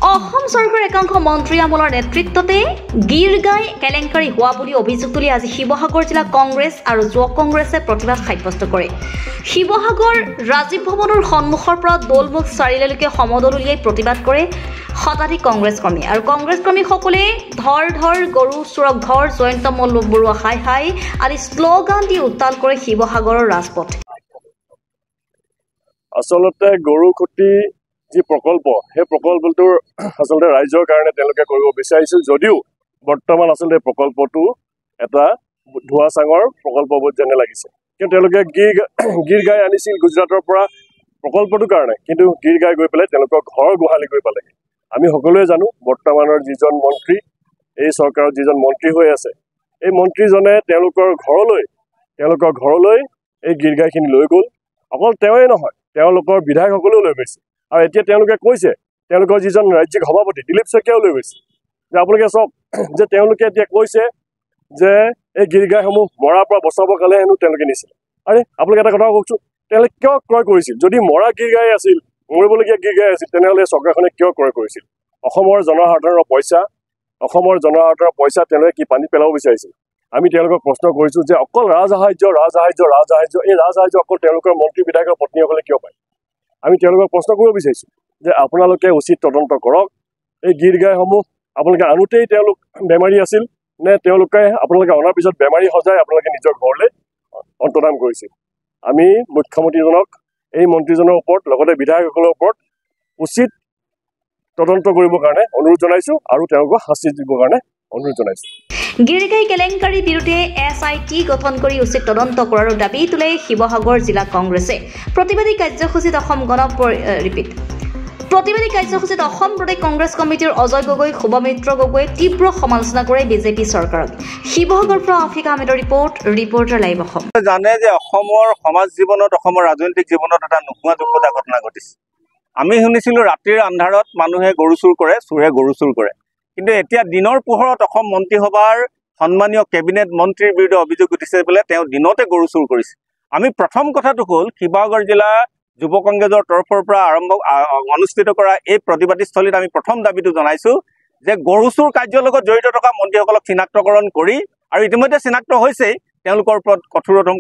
অসম চৰকাৰৰ একাংশ মন্ত্ৰী আমোলৰ নেতৃত্বতে গিৰগাঁও কেলেংকাৰী হোৱা বুলি অভিযোগ তুলি আজি শিৱসাগৰ জিলা কংগ্ৰেছ আৰু যুৱ কংগ্ৰেছে প্ৰতিবাদ সাব্যস্ত কৰে। শিৱসাগৰ ৰাজীৱ ভৱনৰ সন্মুখৰ পৰা দৌলমুখ চাৰিআলিলৈকে সমদল উলিয়াই প্ৰতিবাদ কৰে শতাধিক কংগ্ৰেছ কৰ্মী আৰু কংগ্ৰেছ কৰ্মীসকলে ধৰ ধৰ গৰু চোৰক ধৰ জয়ন্ত বৰুৱা হাই হাই আদি শ্লোগান দি উত্তাল কৰে শিৱসাগৰৰ ৰাজপথ। আচলতে গৰুখুটি যি প্ৰকল্প সেই প্ৰকল্পটোৰ আচলতে ৰাইজৰ কাৰণে তেওঁলোকে কৰিব বিচাৰিছিল যদিও বৰ্তমান আচলতে প্ৰকল্পটো এটা ধোঁৱা চাঙৰ প্ৰকল্প যেনে লাগিছে। কিন্তু তেওঁলোকে গীৰ গাই আনিছিল গুজৰাটৰ পৰা প্ৰকল্পটোৰ কাৰণে, কিন্তু গীৰ গাই গৈ পেলাই তেওঁলোকৰ ঘৰ গোহালি গৈ পালেগৈ। আমি সকলোৱে জানো বৰ্তমানৰ যিজন মন্ত্ৰী, এই চৰকাৰত যিজন মন্ত্ৰী হৈ আছে, এই মন্ত্ৰীজনে তেওঁলোকৰ ঘৰলৈ এই গীৰ গাইখিনি লৈ গ'ল। অকল তেওঁৱেই নহয়, তেওঁলোকৰ বিধায়কসকলেও লৈ গৈছে। আৰু এতিয়া তেওঁলোকে কৈছে, তেওঁলোকৰ যিজন ৰাজ্যিক সভাপতি দিলীপ শইকীয়াও লৈ গৈছে যে আপোনালোকে চাওক যে তেওঁলোকে এতিয়া কৈছে যে এই গীৰ গাইসমূহ মৰাৰ পৰা বচাবৰ কাৰণে হেনো তেওঁলোকে নিছিল। আৰে আপোনালোকে এটা কথা কওকচোন, তেওঁলোকে কিয় ক্ৰয় কৰিছিল? যদি মৰা গীৰ গাই আছিল, মৰিবলগীয়া গীৰ গাই আছিল, তেনেহ'লে চৰকাৰখনে কিয় ক্ৰয় কৰিছিল? অসমৰ জনসাধাৰণৰ পইচা তেওঁলোকে কি পানীত পেলাব বিচাৰিছিল? আমি তেওঁলোকক প্ৰশ্ন কৰিছোঁ যে অকল ৰাজসাহায্য এই ৰাজসাহায্য অকল তেওঁলোকৰ মন্ত্ৰী বিধায়কৰ পত্নীসকলে কিয় পায়? আমি তেওঁলোকক প্ৰশ্ন কৰিব বিচাৰিছোঁ যে আপোনালোকে উচিত তদন্ত কৰক। এই গীৰ গাইসমূহ আপোনালোকে আনোতেই তেওঁলোক বেমাৰী আছিল নে আপোনালোকে অনাৰ পিছত বেমাৰী সজাই আপোনালোকে নিজৰ ঘৰলৈ অন্তৰ্ধান কৰিছিল? আমি মুখ্যমন্ত্ৰীজনক এই মন্ত্ৰীজনৰ ওপৰত লগতে বিধায়কসকলৰ ওপৰত উচিত তদন্ত কৰিবৰ কাৰণে অনুৰোধ জনাইছোঁ আৰু তেওঁলোকক শাস্তি দিবৰ কাৰণে অনুৰোধ জনাইছোঁ। গিৰগাঁও কেলেংকাৰীৰ বিৰুদ্ধে SIT গঠন কৰি উচিত তদন্ত কৰাৰ দাবী তোলে শিৱসাগৰ জিলা কংগ্ৰেছে। প্ৰতিবাদী কাৰ্যসূচীত অসম প্ৰদেশ কংগ্ৰেছ কমিটিৰ অজয় গগৈ, শুভমিত্ৰ গগৈয়ে তীব্ৰ সমালোচনা কৰে বিজেপি চৰকাৰক। শিৱসাগৰৰ পৰা আফিকা আহমেদৰ ৰিপৰ্টাৰ লাইভ অসম। জানে যে অসমৰ সমাজ জীৱনত, অসমৰ ৰাজনৈতিক জীৱনত এটা নোহোৱা দুখদা ঘটনা ঘটিছে। আমি শুনিছিলোঁ ৰাতিৰ আন্ধাৰত মানুহে গৰু চুৰ কৰে, চোৰে গৰু চুৰ কৰে। কিন্তু এতিয়া দিনৰ পোহৰত অসম মন্ত্ৰীসভাৰ সন্মানীয় কেবিনেট মন্ত্ৰীৰ বিৰুদ্ধে অভিযোগ উঠিছে বোলে তেওঁ দিনতে গৰু চুৰ কৰিছে। আমি প্ৰথম কথাটো হ'ল শিৱসাগৰ জিলা যুৱ কংগ্ৰেছৰ তৰফৰ পৰা অনুষ্ঠিত কৰা এই প্ৰতিবাদীস্থলীত আমি প্ৰথম দাবীটো জনাইছোঁ যে গৰু চুৰ কাৰ্যৰ লগত জড়িত থকা মন্ত্ৰীসকলক চিনাক্তকৰণ কৰি, আৰু ইতিমধ্যে চিনাক্ত হৈছেই, তেওঁলোকৰ ওপৰত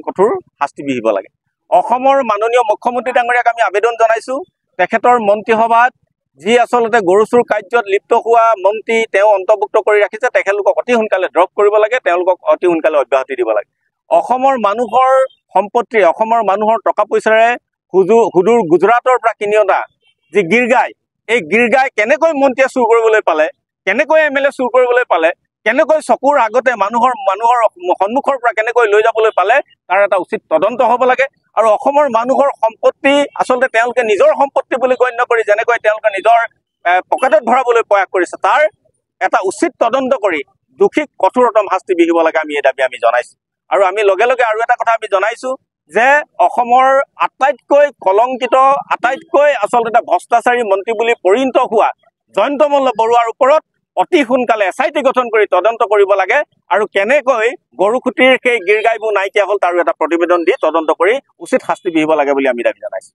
কঠোৰ শাস্তি বিহিব লাগে। অসমৰ মাননীয় মুখ্যমন্ত্ৰী ডাঙৰীয়াক আমি আবেদন জনাইছোঁ, তেখেতৰ মন্ত্ৰীসভাত যি আচলতে গৰু চুৰ কাৰ্যত লিপ্ত হোৱা মন্ত্ৰী তেওঁ অন্তৰ্ভুক্ত কৰি ৰাখিছে, তেখেতলোকক অতি সোনকালে ড্ৰপ কৰিব লাগে, তেওঁলোকক অতি সোনকালে অব্যাহতি দিব লাগে। অসমৰ মানুহৰ সম্পত্তি, অসমৰ মানুহৰ টকা পইচাৰে সুদূৰ গুজৰাটৰ পৰা কিনি অনা যি গীৰ গাই, এই গীৰ গাই কেনেকৈ মন্ত্ৰীয়ে চুৰ কৰিবলৈ পালে, কেনেকৈ MLA চুৰ কৰিবলৈ পালে, কেনেকৈ চকুৰ আগতে মানুহৰ সন্মুখৰ পৰা কেনেকৈ লৈ যাবলৈ পালে, তাৰ এটা উচিত তদন্ত হ'ব লাগে। আৰু অসমৰ মানুহৰ সম্পত্তি আচলতে তেওঁলোকে নিজৰ সম্পত্তি বুলি গণ্য কৰি যেনেকৈ তেওঁলোকে নিজৰ পকেটত ভৰাবলৈ প্ৰয়াস কৰিছে, তাৰ এটা উচিত তদন্ত কৰি দোষীক কঠোৰতম শাস্তি বিহিব লাগে। আমি এই দাবী আমি জনাইছোঁ। আৰু আমি লগে লগে আৰু এটা কথা আমি জনাইছোঁ যে অসমৰ আটাইতকৈ কলংকিত, আটাইতকৈ আচলতে এটা ভ্ৰষ্টাচাৰী মন্ত্ৰী বুলি পৰিণত হোৱা জয়ন্ত বৰুৱাৰ ওপৰত অতি সোনকালে SIT গঠন কৰি তদন্ত কৰিব লাগে আৰু কেনেকৈ গৰুখুটিৰ সেই গীৰ গাইবোৰ নাইকিয়া হ'ল তাৰো এটা প্ৰতিবেদন দি তদন্ত কৰি উচিত শাস্তি বিহিব লাগে বুলি আমি দাবী জনাইছোঁ।